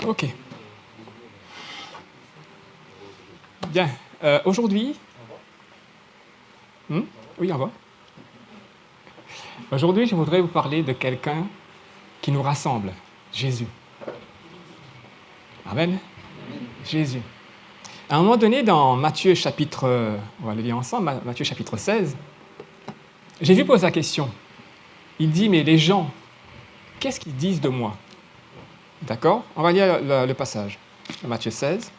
Ok. Bien. Aujourd'hui... Oui, au revoir. Aujourd'hui, je voudrais vous parler de quelqu'un qui nous rassemble, Jésus. Amen. Jésus. À un moment donné, dans Matthieu chapitre... on va le lire ensemble, Matthieu chapitre 16, Jésus pose la question. Il dit, mais les gens, qu'est-ce qu'ils disent de moi? D'accord? On va lire le passage. Matthieu 16.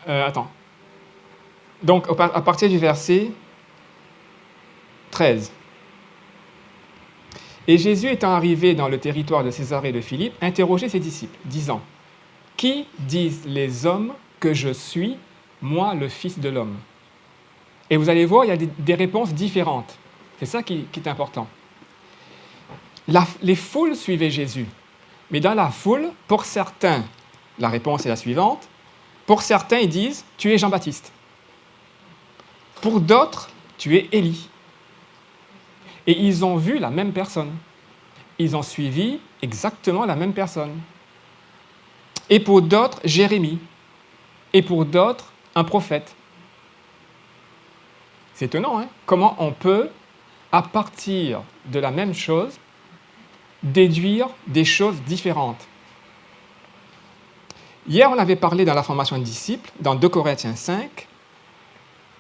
Attends. Donc, à partir du verset 13. Et Jésus étant arrivé dans le territoire de Césarée de Philippe, interrogeait ses disciples, disant, « Qui disent les hommes que je suis, moi le Fils de l'homme ?» Et vous allez voir, il y a des réponses différentes. C'est ça qui est important. Les foules suivaient Jésus. Mais dans la foule, pour certains, la réponse est la suivante. Pour certains, ils disent, « Tu es Jean-Baptiste. » Pour d'autres, « Tu es Élie. » Et ils ont vu la même personne. Ils ont suivi exactement la même personne. Et pour d'autres, Jérémie. Et pour d'autres, un prophète. C'est étonnant, hein? Comment on peut, à partir de la même chose, déduire des choses différentes. Hier, on avait parlé dans la formation de disciples, dans 2 Corinthiens 5,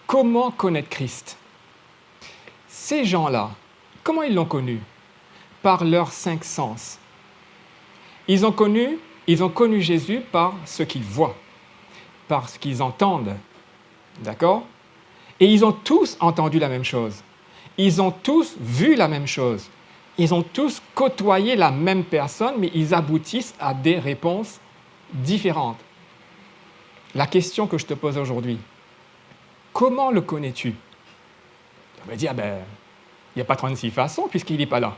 comment connaître Christ. Ces gens-là, comment ils l'ont connu? Par leurs 5 sens. Ils ont connu Jésus par ce qu'ils voient, par ce qu'ils entendent. D'accord? Et ils ont tous entendu la même chose. Ils ont tous vu la même chose. Ils ont tous côtoyé la même personne, mais ils aboutissent à des réponses différentes. La question que je te pose aujourd'hui, comment le connais-tu? On va dire, il n'y a pas 36 façons puisqu'il n'est pas là.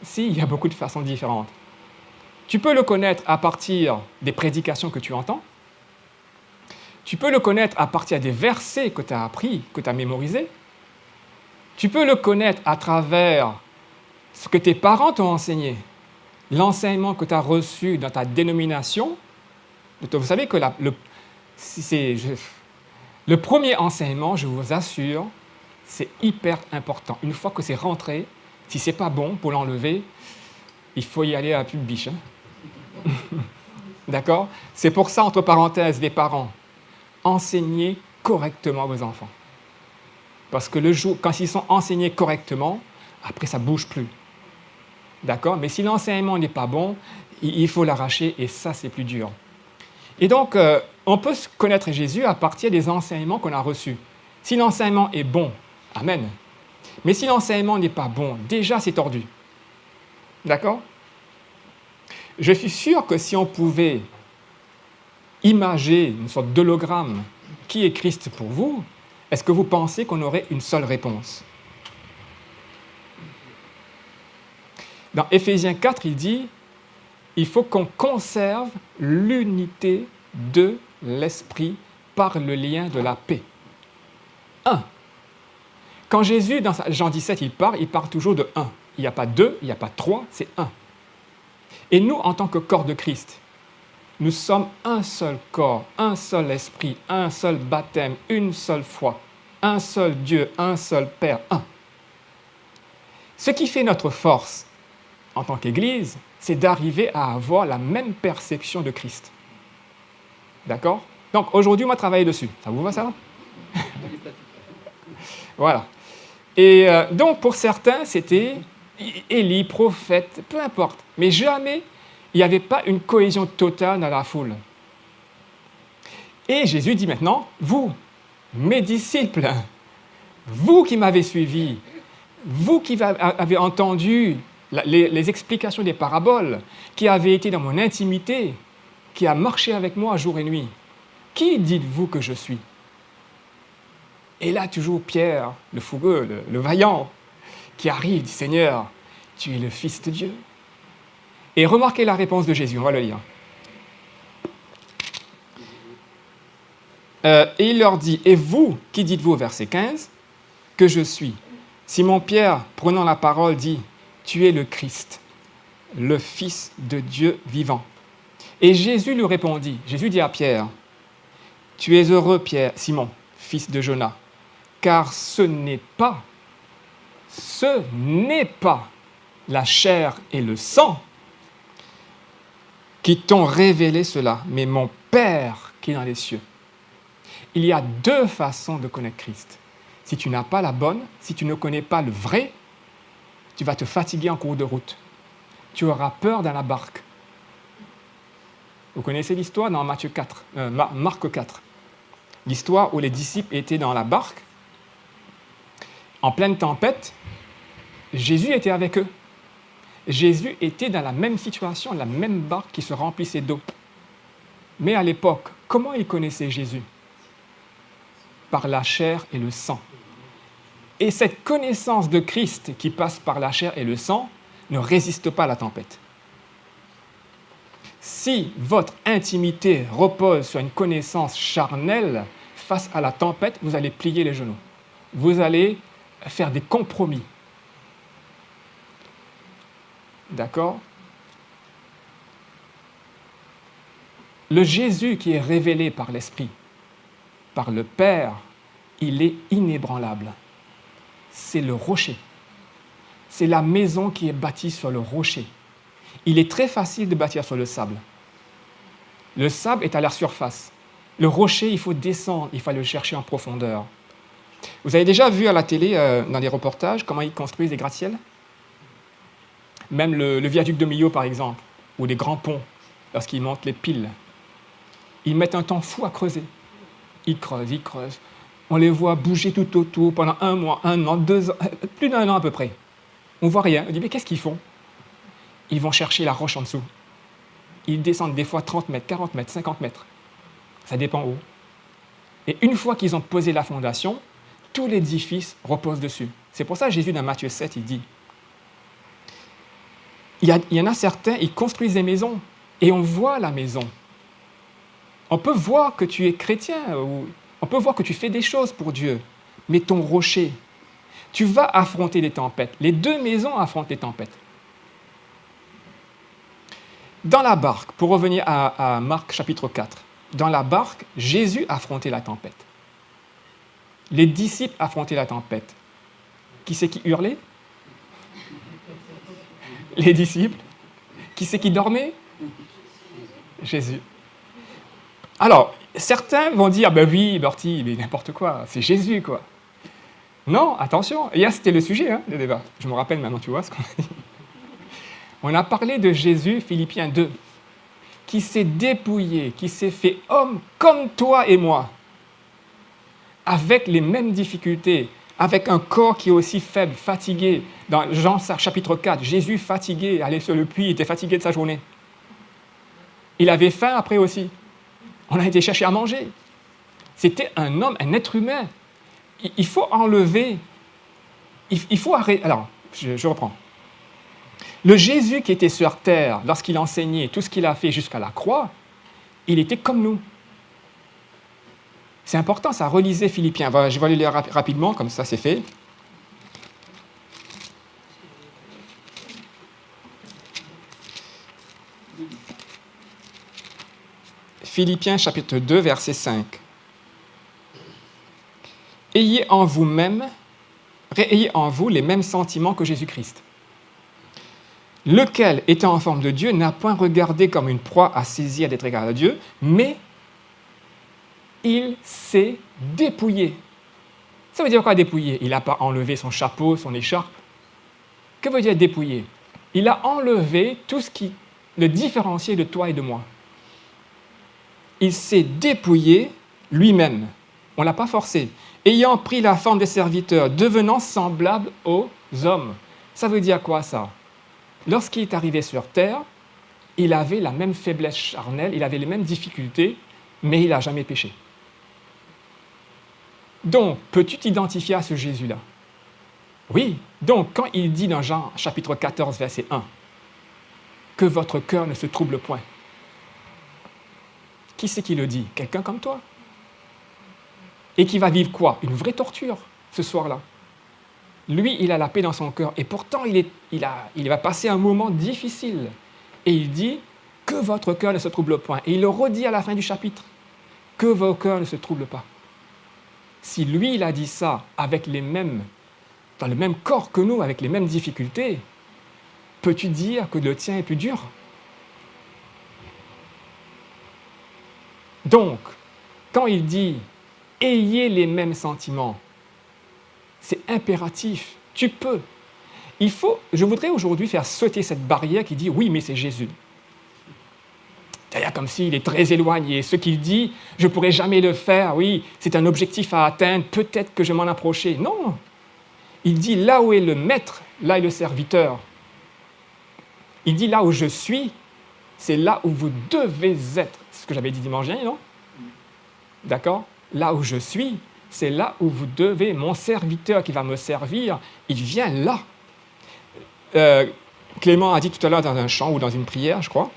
Si, il y a beaucoup de façons différentes. Tu peux le connaître à partir des prédications que tu entends. Tu peux le connaître à partir des versets que tu as appris, que tu as mémorisés. Tu peux le connaître à travers ce que tes parents t'ont enseigné, l'enseignement que tu as reçu dans ta dénomination. Vous savez que le premier enseignement, je vous assure, c'est hyper important. Une fois que c'est rentré, si ce n'est pas bon pour l'enlever, il faut y aller à la pub biche. Hein? D'accord? C'est pour ça, entre parenthèses, les parents, enseignez correctement vos enfants. Parce que quand ils sont enseignés correctement, après, ça ne bouge plus. D'accord? Mais si l'enseignement n'est pas bon, il faut l'arracher et ça, c'est plus dur. Et donc, on peut connaître Jésus à partir des enseignements qu'on a reçus. Si l'enseignement est bon, amen. Mais si l'enseignement n'est pas bon, déjà, c'est tordu. D'accord? Je suis sûr que si on pouvait imager une sorte d'hologramme, qui est Christ pour vous, est-ce que vous pensez qu'on aurait une seule réponse? Dans Éphésiens 4, il dit, il faut qu'on conserve l'unité de l'esprit par le lien de la paix. 1. Quand Jésus, dans Jean 17, il parle toujours de 1. Il n'y a pas 2, il n'y a pas 3, c'est 1. Et nous, en tant que corps de Christ, nous sommes un seul corps, un seul esprit, un seul baptême, une seule foi, un seul Dieu, un seul Père, 1. Ce qui fait notre force en tant qu'Église, c'est d'arriver à avoir la même perception de Christ. D'accord? Donc, aujourd'hui, on va travailler dessus. Ça vous va, ça va? Voilà. Et donc, pour certains, c'était Élie, prophète, peu importe. Mais jamais, il n'y avait pas une cohésion totale dans la foule. Et Jésus dit maintenant, vous, mes disciples, vous qui m'avez suivi, vous qui avez entendu les explications des paraboles, qui avez été dans mon intimité, qui a marché avec moi jour et nuit, qui dites-vous que je suis? Et là, toujours Pierre, le fougueux, le vaillant, qui arrive, dit, Seigneur, tu es le Fils de Dieu. Et remarquez la réponse de Jésus, on va le lire. Et il leur dit, « Et vous, qui dites-vous, verset 15, que je suis ?» Simon-Pierre, prenant la parole, dit, « Tu es le Christ, le Fils de Dieu vivant. » Et Jésus lui répondit, Jésus dit à Pierre, « Tu es heureux, Pierre, Simon, fils de Jonas, car ce n'est pas la chair et le sang qui t'ont révélé cela, mais mon Père qui est dans les cieux. » Il y a deux façons de connaître Christ. Si tu n'as pas la bonne, si tu ne connais pas le vrai, tu vas te fatiguer en cours de route. Tu auras peur dans la barque. Vous connaissez l'histoire dans Marc 4. L'histoire où les disciples étaient dans la barque, en pleine tempête, Jésus était avec eux. Jésus était dans la même situation, la même barque qui se remplissait d'eau. Mais à l'époque, comment ils connaissaient Jésus ? Par la chair et le sang. Et cette connaissance de Christ qui passe par la chair et le sang ne résiste pas à la tempête. Si votre intimité repose sur une connaissance charnelle, face à la tempête, vous allez plier les genoux. Vous allez faire des compromis. D'accord ? Le Jésus qui est révélé par l'Esprit, par le Père, il est inébranlable. C'est le rocher. C'est la maison qui est bâtie sur le rocher. Il est très facile de bâtir sur le sable. Le sable est à la surface. Le rocher, il faut descendre, il faut le chercher en profondeur. Vous avez déjà vu à la télé, dans des reportages, comment ils construisent des gratte-ciels ? Même le viaduc de Millau, par exemple, ou les grands ponts, lorsqu'ils montent les piles. Ils mettent un temps fou à creuser. Ils creusent. On les voit bouger tout autour pendant 1 mois, 1 an, 2 ans, plus d'1 an à peu près. On ne voit rien. On dit, mais qu'est-ce qu'ils font ? Ils vont chercher la roche en dessous. Ils descendent des fois 30 mètres, 40 mètres, 50 mètres. Ça dépend où. Et une fois qu'ils ont posé la fondation, tout l'édifice repose dessus. C'est pour ça que Jésus, dans Matthieu 7, il dit, il y en a certains, ils construisent des maisons, et on voit la maison. On peut voir que tu es chrétien, ou on peut voir que tu fais des choses pour Dieu, mais ton rocher, tu vas affronter des tempêtes. Les 2 maisons affrontent les tempêtes. Dans la barque, pour revenir à Marc chapitre 4, dans la barque, Jésus affrontait la tempête. Les disciples affrontaient la tempête. Qui c'est qui hurlait ? Les disciples. Qui c'est qui dormait ? Jésus. Alors, certains vont dire, ben oui, Bertie, mais n'importe quoi, c'est Jésus, quoi. Non, attention, hier c'était le sujet, le débat. Je me rappelle maintenant, tu vois ce qu'on a dit. On a parlé de Jésus, Philippiens 2, qui s'est dépouillé, qui s'est fait homme comme toi et moi, avec les mêmes difficultés, avec un corps qui est aussi faible, fatigué. Dans Jean chapitre 4, Jésus fatigué, allait sur le puits, il était fatigué de sa journée. Il avait faim après aussi. On a été chercher à manger. C'était un homme, un être humain. Il faut enlever, il faut arrêter. Alors, je reprends. Le Jésus qui était sur terre, lorsqu'il enseignait tout ce qu'il a fait jusqu'à la croix, il était comme nous. C'est important, ça, relisez Philippiens. Je vais le lire rapidement, comme ça c'est fait. Philippiens chapitre 2, verset 5. Ayez en vous les mêmes sentiments que Jésus-Christ, lequel, étant en forme de Dieu, n'a point regardé comme une proie à saisir d'être égal à Dieu, mais il s'est dépouillé. Ça veut dire quoi dépouiller ? Il n'a pas enlevé son chapeau, son écharpe. Que veut dire dépouiller ? Il a enlevé tout ce qui le différenciait de toi et de moi. Il s'est dépouillé lui-même. On ne l'a pas forcé. Ayant pris la forme des serviteurs, devenant semblable aux hommes. Ça veut dire quoi ça ? Lorsqu'il est arrivé sur terre, il avait la même faiblesse charnelle, il avait les mêmes difficultés, mais il n'a jamais péché. Donc, peux-tu t'identifier à ce Jésus-là ? Oui. Donc, quand il dit dans Jean chapitre 14, verset 1, que votre cœur ne se trouble point. Qui c'est qui le dit? Quelqu'un comme toi. Et qui va vivre quoi? Une vraie torture ce soir-là. Lui, il a la paix dans son cœur. Et pourtant, il va passer un moment difficile. Et il dit que votre cœur ne se trouble point. Et il le redit à la fin du chapitre. Que vos cœurs ne se troublent pas. Si lui, il a dit ça avec dans le même corps que nous, avec les mêmes difficultés, peux-tu dire que le tien est plus dur? Donc, quand il dit « ayez les mêmes sentiments », c'est impératif, tu peux. Je voudrais aujourd'hui faire sauter cette barrière qui dit « oui, mais c'est Jésus ». C'est-à-dire comme s'il est très éloigné. Ce qu'il dit « je ne pourrai jamais le faire, oui, c'est un objectif à atteindre, peut-être que je m'en approchais ». Non, il dit « là où est le maître, là est le serviteur ». Il dit « là où je suis, c'est là où vous devez être ». C'est ce que j'avais dit dimanche dernier, non? D'accord? Là où je suis, c'est là où vous devez. Mon serviteur qui va me servir, il vient là. Clément a dit tout à l'heure dans un chant ou dans une prière, je crois,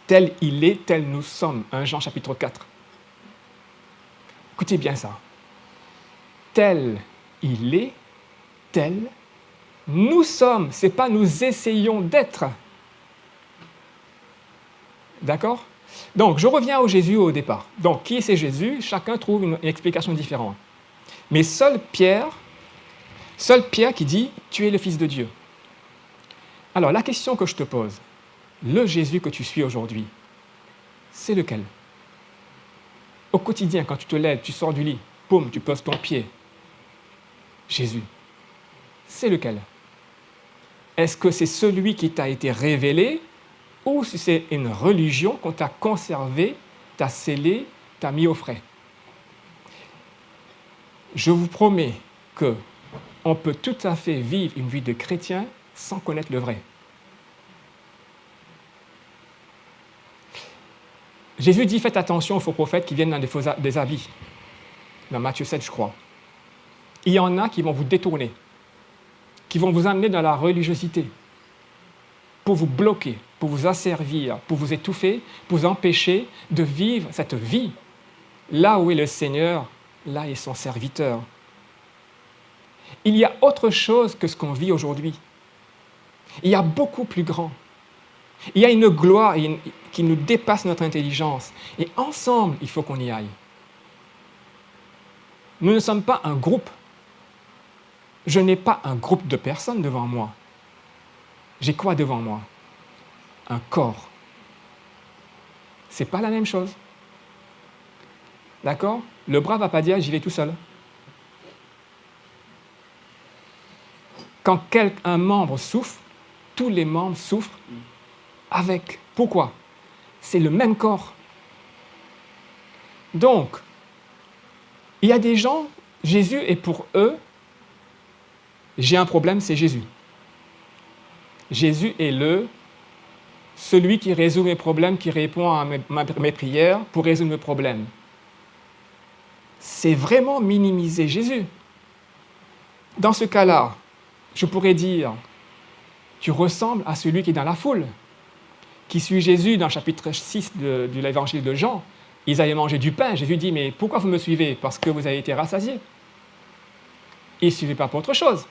tel il est, tel nous sommes. 1 Jean chapitre 4. Écoutez bien ça. Tel il est, tel nous sommes. Ce n'est pas nous essayons d'être. D'accord? Donc, je reviens au Jésus au départ. Donc, qui est ce Jésus? Chacun trouve une explication différente. Mais seul Pierre qui dit « Tu es le Fils de Dieu ». Alors, la question que je te pose, le Jésus que tu suis aujourd'hui, c'est lequel? Au quotidien, quand tu te lèves, tu sors du lit, poum, tu poses ton pied. Jésus, c'est lequel? Est-ce que c'est celui qui t'a été révélé ou si c'est une religion qu'on t'a conservée, t'a scellée, t'a mis au frais? Je vous promets qu'on peut tout à fait vivre une vie de chrétien sans connaître le vrai. Jésus dit « Faites attention aux faux prophètes qui viennent dans des habits ». Dans Matthieu 7, je crois. Il y en a qui vont vous détourner, qui vont vous amener dans la religiosité, pour vous bloquer, pour vous asservir, pour vous étouffer, pour vous empêcher de vivre cette vie. Là où est le Seigneur, là est son serviteur. Il y a autre chose que ce qu'on vit aujourd'hui. Il y a beaucoup plus grand. Il y a une gloire qui nous dépasse notre intelligence. Et ensemble, il faut qu'on y aille. Nous ne sommes pas un groupe. Je n'ai pas un groupe de personnes devant moi. J'ai quoi devant moi? Un corps. Ce n'est pas la même chose. D'accord? Le bras ne va pas dire « j'y vais tout seul ». Quand un membre souffre, tous les membres souffrent avec. Pourquoi? C'est le même corps. Donc, il y a des gens, Jésus est pour eux, j'ai un problème, c'est Jésus. Jésus est celui qui résout mes problèmes, qui répond à mes prières pour résoudre mes problèmes. C'est vraiment minimiser Jésus. Dans ce cas-là, je pourrais dire, tu ressembles à celui qui est dans la foule, qui suit Jésus dans le chapitre 6 de l'évangile de Jean. Ils avaient mangé du pain. Jésus dit, mais pourquoi vous me suivez? Parce que vous avez été rassasiés. Ils ne suivaient pas pour autre chose.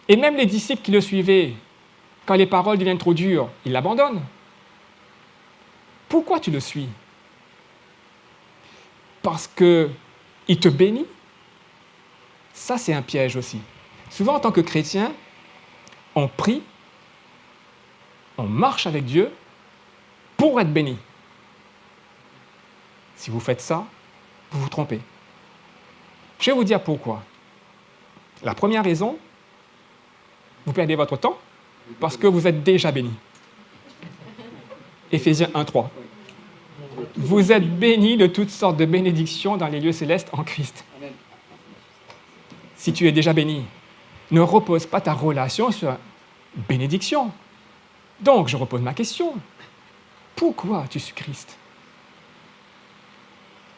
Et même les disciples qui le suivaient, quand les paroles deviennent trop dures, ils l'abandonnent. Pourquoi tu le suis? Parce qu'il te bénit? Ça, c'est un piège aussi. Souvent, en tant que chrétien, on prie, on marche avec Dieu pour être béni. Si vous faites ça, vous vous trompez. Je vais vous dire pourquoi. La première raison, vous perdez votre temps parce que vous êtes déjà béni. Éphésiens 1:3. Vous êtes bénis de toutes sortes de bénédictions dans les lieux célestes en Christ. Si tu es déjà béni, ne repose pas ta relation sur une bénédiction. Donc, je repose ma question. Pourquoi tu suis Christ?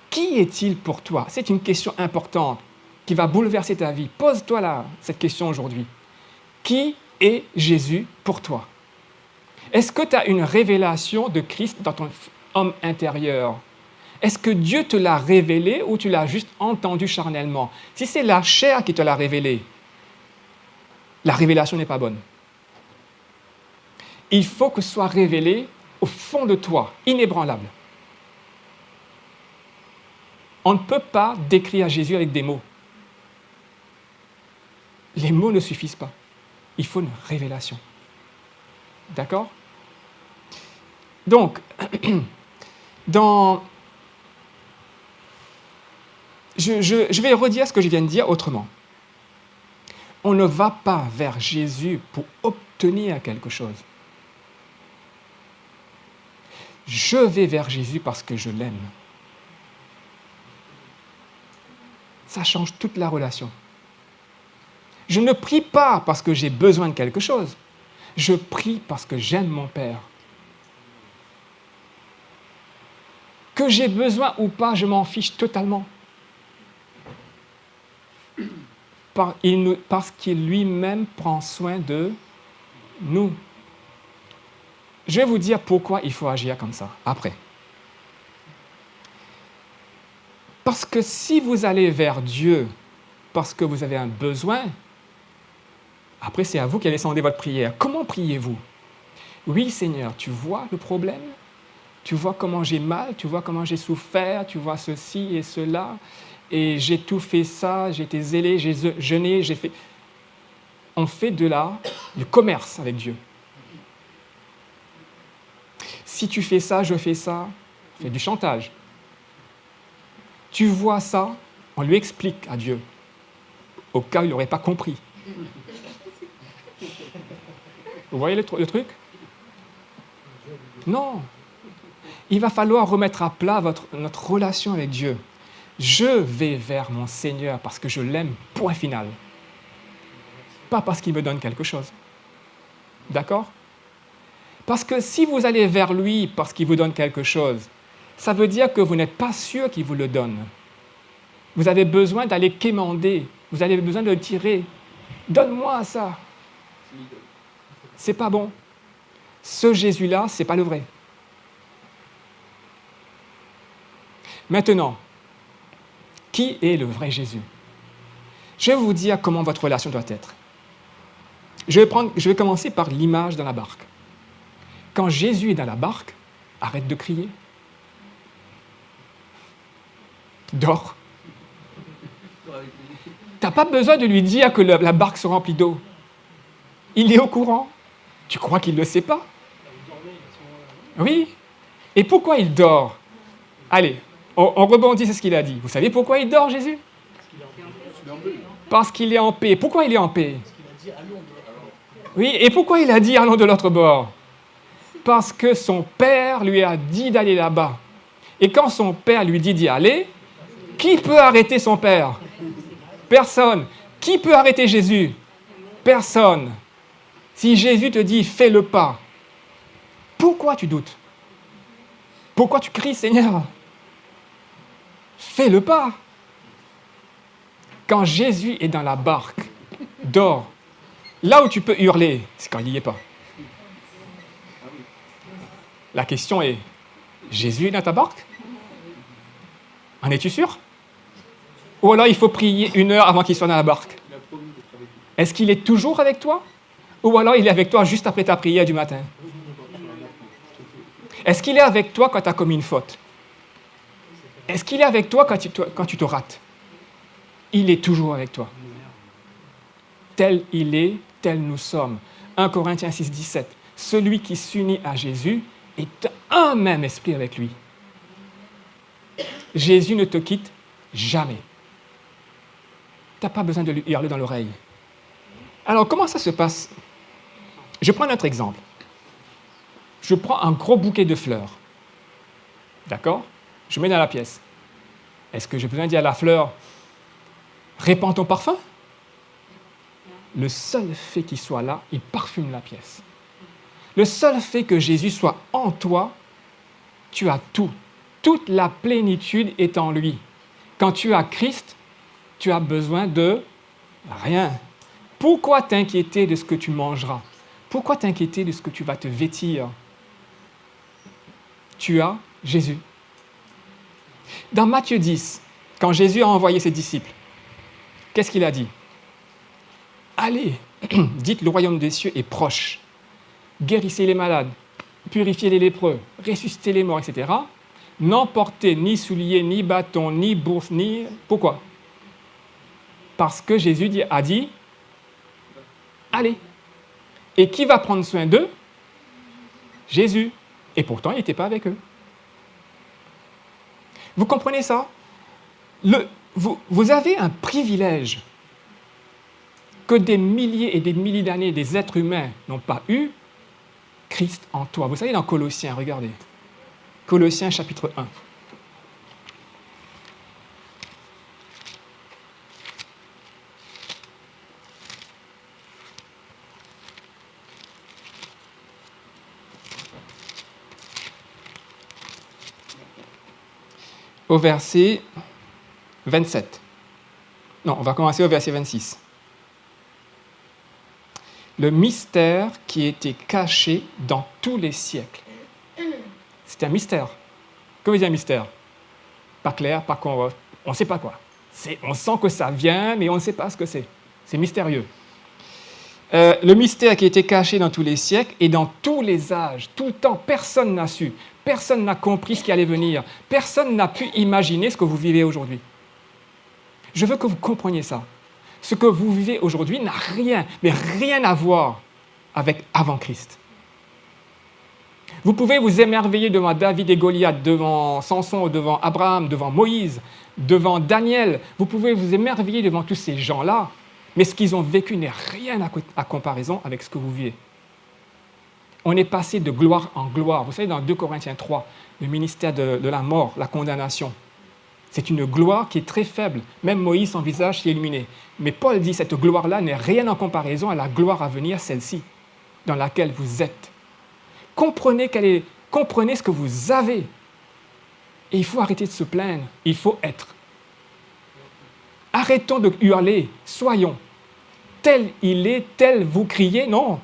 Qui est-il pour toi? C'est une question importante qui va bouleverser ta vie. Pose-toi cette question aujourd'hui. Qui est Jésus pour toi? Est-ce que tu as une révélation de Christ dans ton homme intérieur? Est-ce que Dieu te l'a révélé ou tu l'as juste entendu charnellement? Si c'est la chair qui te l'a révélé, la révélation n'est pas bonne. Il faut que ce soit révélé au fond de toi, inébranlable. On ne peut pas décrire Jésus avec des mots. Les mots ne suffisent pas. Il faut une révélation. D'accord? Donc, je vais redire ce que je viens de dire autrement. On ne va pas vers Jésus pour obtenir quelque chose. Je vais vers Jésus parce que je l'aime. Ça change toute la relation. Je ne prie pas parce que j'ai besoin de quelque chose. Je prie parce que j'aime mon Père. Que j'ai besoin ou pas, je m'en fiche totalement. Parce qu'il lui-même prend soin de nous. Je vais vous dire pourquoi il faut agir comme ça, après. Parce que si vous allez vers Dieu parce que vous avez un besoin, après c'est à vous qui allez sonder votre prière. Comment priez-vous? Oui, Seigneur, tu vois le problème? Tu vois comment j'ai mal? Tu vois comment j'ai souffert? Tu vois ceci et cela? Et j'ai tout fait ça, j'ai été zélé, j'ai jeûné, j'ai fait... On fait du commerce avec Dieu. Si tu fais ça, je fais ça, on fait du chantage. Tu vois ça, on lui explique à Dieu, au cas où il n'aurait pas compris. Vous voyez le truc? Non. Il va falloir remettre à plat notre relation avec Dieu. Je vais vers mon Seigneur parce que je l'aime, point final. Pas parce qu'il me donne quelque chose. D'accord? Parce que si vous allez vers lui parce qu'il vous donne quelque chose, ça veut dire que vous n'êtes pas sûr qu'il vous le donne. Vous avez besoin d'aller quémander. Vous avez besoin de le tirer. Donne-moi ça. C'est pas bon. Ce Jésus-là, c'est pas le vrai. Maintenant, qui est le vrai Jésus? Je vais vous dire comment votre relation doit être. Je vais commencer par l'image dans la barque. Quand Jésus est dans la barque, arrête de crier. Dors. Tu n'as pas besoin de lui dire que la barque se remplit d'eau. Il est au courant. Tu crois qu'il ne le sait pas? Oui. Et pourquoi il dort? Allez, on rebondit sur ce qu'il a dit. Vous savez pourquoi il dort, Jésus? Parce qu'il est en paix. Pourquoi il est en paix? Oui, et pourquoi il a dit allons de l'autre bord? Parce que son père lui a dit d'aller là-bas. Et quand son père lui dit d'y aller, qui peut arrêter son père? Personne. Qui peut arrêter Jésus? Personne. Si Jésus te dit fais le pas, pourquoi tu doutes? Pourquoi tu cries Seigneur? Fais le pas. Quand Jésus est dans la barque, dors. Là où tu peux hurler, c'est quand il n'y est pas. La question est, Jésus est dans ta barque? En es-tu sûr? Ou alors il faut prier 1 heure avant qu'il soit dans la barque? Est-ce qu'il est toujours avec toi? Ou alors il est avec toi juste après ta prière du matin? Est-ce qu'il est avec toi quand tu as commis une faute? Est-ce qu'il est avec toi quand tu te rates? Il est toujours avec toi. Tel il est, tel nous sommes. 1 Corinthiens 6, 17. Celui qui s'unit à Jésus est un même esprit avec lui. Jésus ne te quitte jamais. Tu n'as pas besoin de lui hurler dans l'oreille. Alors, comment ça se passe? Je prends notre exemple. Je prends un gros bouquet de fleurs. D'accord? Je mets dans la pièce. Est-ce que j'ai besoin de dire à la fleur, répands ton parfum? Le seul fait qu'il soit là, il parfume la pièce. Le seul fait que Jésus soit en toi, tu as tout. Toute la plénitude est en lui. Quand tu as Christ, tu as besoin de rien. Pourquoi t'inquiéter de ce que tu mangeras? Pourquoi t'inquiéter de ce que tu vas te vêtir? Tu as Jésus. Dans Matthieu 10, quand Jésus a envoyé ses disciples, qu'est-ce qu'il a dit? Allez, dites le royaume des cieux est proche. Guérissez les malades, purifiez les lépreux, ressuscitez les morts, etc. N'emportez ni souliers, ni bâton, ni bourse, ni... Pourquoi? Parce que Jésus a dit, allez. Et qui va prendre soin d'eux? Jésus. Et pourtant, il n'était pas avec eux. Vous comprenez ça? Vous avez un privilège que des milliers et des milliers d'années des êtres humains n'ont pas eu, Christ en toi. Vous savez, dans Colossiens, regardez. Colossiens chapitre 1. Au verset 27. Non, on va commencer au verset 26. Le mystère qui était caché dans tous les siècles. C'est un mystère. Que veut dire mystère? Pas clair, pas on ne sait pas quoi. On sent que ça vient, mais on ne sait pas ce que c'est. C'est mystérieux. Le mystère qui était caché dans tous les siècles et dans tous les âges, tout le temps, personne n'a su, personne n'a compris ce qui allait venir, personne n'a pu imaginer ce que vous vivez aujourd'hui. Je veux que vous compreniez ça. Ce que vous vivez aujourd'hui n'a rien, mais rien à voir avec avant Christ. Vous pouvez vous émerveiller devant David et Goliath, devant Samson, devant Abraham, devant Moïse, devant Daniel. Vous pouvez vous émerveiller devant tous ces gens-là, mais ce qu'ils ont vécu n'est rien à comparaison avec ce que vous vivez. On est passé de gloire en gloire. Vous savez, dans 2 Corinthiens 3, le ministère de la mort, la condamnation, c'est une gloire qui est très faible. Même Moïse, son visage s'est illuminé. Mais Paul dit, cette gloire-là n'est rien en comparaison à la gloire à venir, celle-ci, dans laquelle vous êtes. Comprenez ce que vous avez. Et il faut arrêter de se plaindre. Il faut être. Arrêtons de hurler. Soyons. Tel il est, tel vous criez. Non.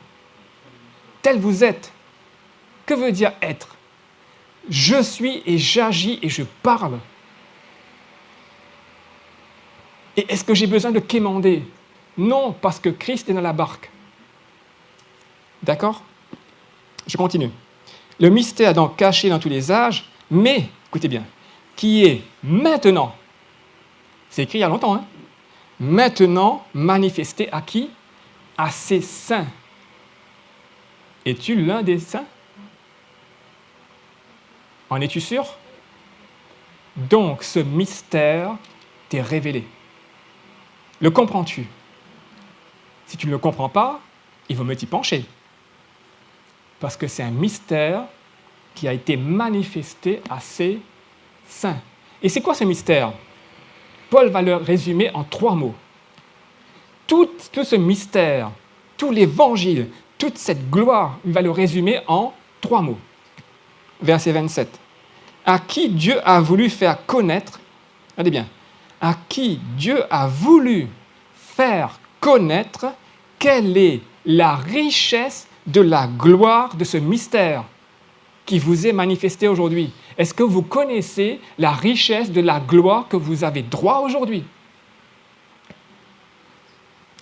Tel vous êtes. Que veut dire être? Je suis et j'agis et je parle. Et est-ce que j'ai besoin de quémander? Non, parce que Christ est dans la barque. D'accord? Je continue. Le mystère donc caché dans tous les âges, mais, écoutez bien, qui est maintenant, c'est écrit il y a longtemps, hein, maintenant manifesté à qui? À ses saints. Es-tu l'un des saints? En es-tu sûr? Donc, ce mystère t'est révélé. Le comprends-tu? Si tu ne le comprends pas, il vaut mieux t'y pencher. Parce que c'est un mystère qui a été manifesté à ses saints. Et c'est quoi ce mystère? Paul va le résumer en 3 mots. Tout ce mystère, tout l'évangile, toute cette gloire, il va le résumer en 3 mots. Verset 27. À qui Dieu a voulu faire connaître, regardez bien, à qui Dieu a voulu faire connaître quelle est la richesse de la gloire de ce mystère qui vous est manifesté aujourd'hui. Est-ce que vous connaissez la richesse de la gloire que vous avez droit aujourd'hui?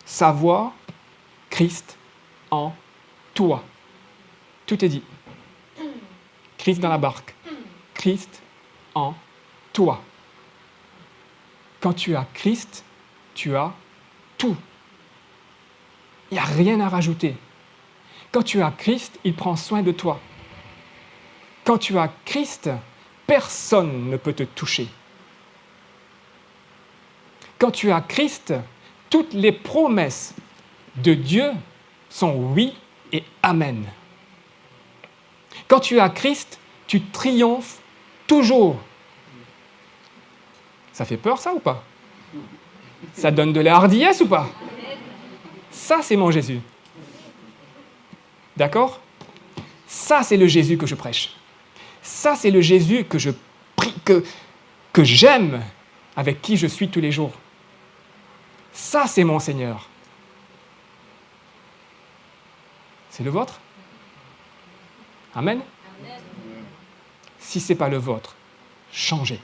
Savoir Christ en toi. Tout est dit. Christ dans la barque. Christ en toi. Quand tu as Christ, tu as tout. Il n'y a rien à rajouter. Quand tu as Christ, il prend soin de toi. Quand tu as Christ, personne ne peut te toucher. Quand tu as Christ, toutes les promesses de Dieu sont oui et amen. Quand tu as Christ, tu triomphes toujours. Ça fait peur, ça, ou pas? Ça donne de la hardiesse ou pas? Ça, c'est mon Jésus. D'accord? Ça, c'est le Jésus que je prêche. Ça, c'est le Jésus que je prie, que j'aime, avec qui je suis tous les jours. Ça, c'est mon Seigneur. C'est le vôtre? Amen? Si ce n'est pas le vôtre, changez.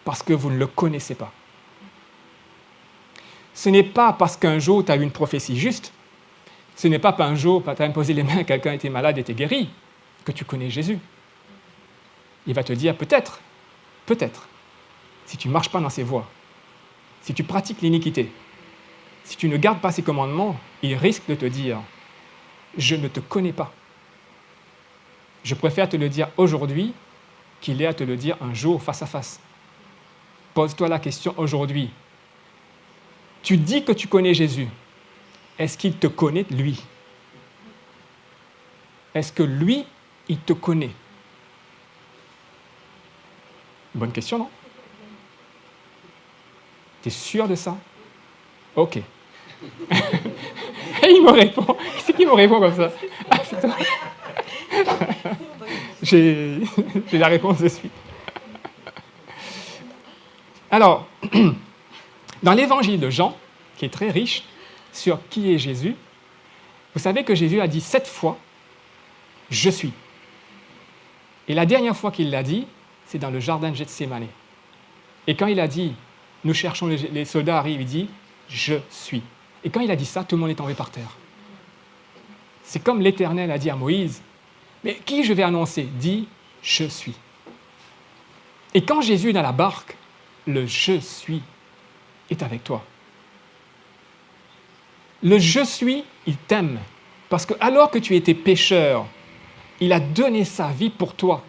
Parce que vous ne le connaissez pas. Ce n'est pas parce qu'un jour tu as eu une prophétie juste, ce n'est pas qu'un jour tu as imposé les mains, quelqu'un était malade et était guéri, que tu connais Jésus. Il va te dire peut-être, si tu ne marches pas dans ses voies, si tu pratiques l'iniquité, si tu ne gardes pas ses commandements, il risque de te dire « Je ne te connais pas ». Je préfère te le dire aujourd'hui qu'il est à te le dire un jour face à face. Pose-toi la question aujourd'hui. Tu dis que tu connais Jésus. Est-ce qu'il te connaît, lui? Est-ce que lui, il te connaît? Bonne question, non? Tu es sûr de ça? Ok. Et il me répond. C'est qui me répond comme ça? Ah, c'est toi. J'ai la réponse de suite. Alors, dans l'évangile de Jean, qui est très riche sur qui est Jésus, vous savez que Jésus a dit 7 fois « Je suis ». Et la dernière fois qu'il l'a dit, c'est dans le jardin de Gethsémane. Et quand il a dit « Nous cherchons, les soldats arrivent », il dit « Je suis ». Et quand il a dit ça, tout le monde est tombé par terre. C'est comme l'Éternel a dit à Moïse « Mais qui je vais annoncer ?» Dis « Je suis ». Et quand Jésus est dans la barque, le « Je suis » est avec toi. Le « Je suis », il t'aime. Parce que alors que tu étais pécheur, il a donné sa vie pour toi.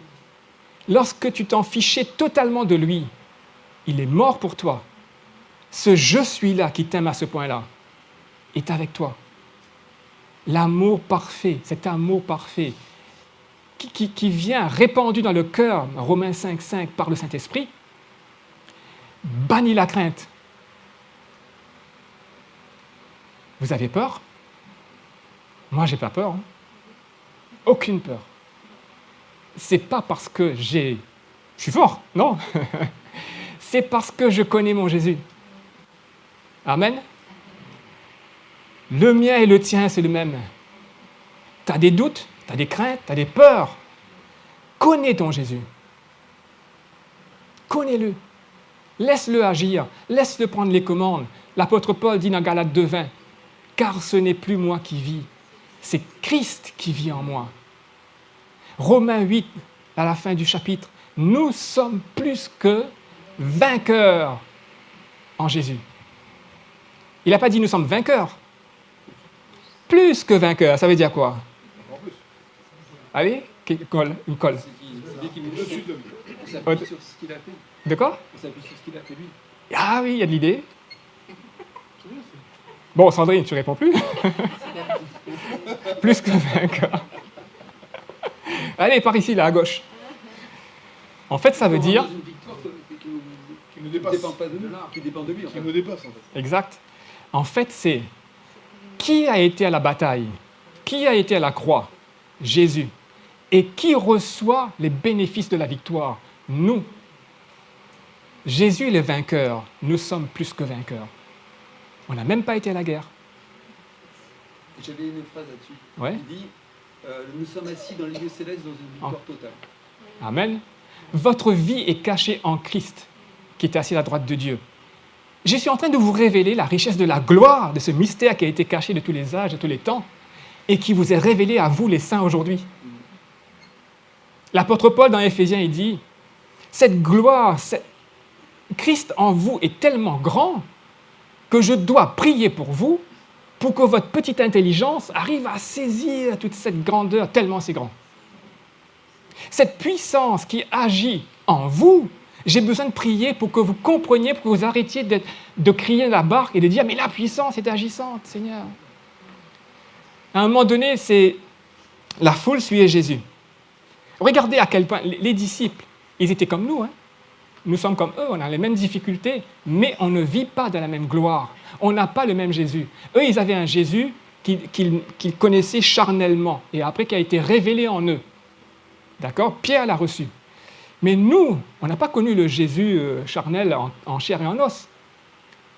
Lorsque tu t'en fichais totalement de lui, il est mort pour toi. Ce « Je suis-là » qui t'aime à ce point-là est avec toi. L'amour parfait, cet amour parfait qui vient répandu dans le cœur, Romains 5,5, par le Saint-Esprit, bannit la crainte. Vous avez peur? Moi, j'ai pas peur. Hein. Aucune peur. C'est pas parce que je suis fort, non. C'est parce que je connais mon Jésus. Amen. Le mien et le tien, c'est le même. Tu as des doutes, tu as des craintes, tu as des peurs. Connais ton Jésus. Connais-le. Laisse-le agir. Laisse-le prendre les commandes. L'apôtre Paul dit dans Galates 2,20 « Car ce n'est plus moi qui vis, c'est Christ qui vit en moi. » Romains 8, à la fin du chapitre, « Nous sommes plus que vainqueurs en Jésus. » Il n'a pas dit « Nous sommes vainqueurs ». Plus que vainqueurs, ça veut dire quoi? Allez, une colle. On s'appuie sur ce qu'il a fait. De quoi? On s'appuie sur ce qu'il a fait lui. Ah oui, il y a de l'idée. Bon, Sandrine, tu réponds plus? Plus que vainqueur. Allez, par ici, là, à gauche. En fait, ça veut dire... Une victoire Qui nous dépasse. dépend pas de nous, qui dépend de lui. En Qui fait. nous dépasse, en fait. Exact. En fait, c'est... Qui a été à la bataille? Qui a été à la croix? Jésus. Et qui reçoit les bénéfices de la victoire? Nous. Jésus est le vainqueur. Nous sommes plus que vainqueurs. On n'a même pas été à la guerre. J'avais une phrase là-dessus. Ouais. Il dit nous sommes assis dans les lieux célestes dans une victoire totale. Amen. Votre vie est cachée en Christ, qui est assis à la droite de Dieu. Je suis en train de vous révéler la richesse de la gloire, de ce mystère qui a été caché de tous les âges, de tous les temps, et qui vous est révélé à vous, les saints, aujourd'hui. L'apôtre Paul, dans Éphésiens, il dit, cette gloire, Christ en vous est tellement grand que je dois prier pour vous, pour que votre petite intelligence arrive à saisir toute cette grandeur, tellement c'est grand. Cette puissance qui agit en vous, j'ai besoin de prier pour que vous compreniez, pour que vous arrêtiez de crier la barque et de dire « Mais la puissance est agissante, Seigneur !» À un moment donné, c'est la foule suivait Jésus. Regardez à quel point les disciples, ils étaient comme nous. Hein. Nous sommes comme eux, on a les mêmes difficultés, mais on ne vit pas de la même gloire. On n'a pas le même Jésus. Eux, ils avaient un Jésus qu'ils connaissaient charnellement et après qui a été révélé en eux. D'accord? Pierre l'a reçu. Mais nous, on n'a pas connu le Jésus charnel en chair et en os.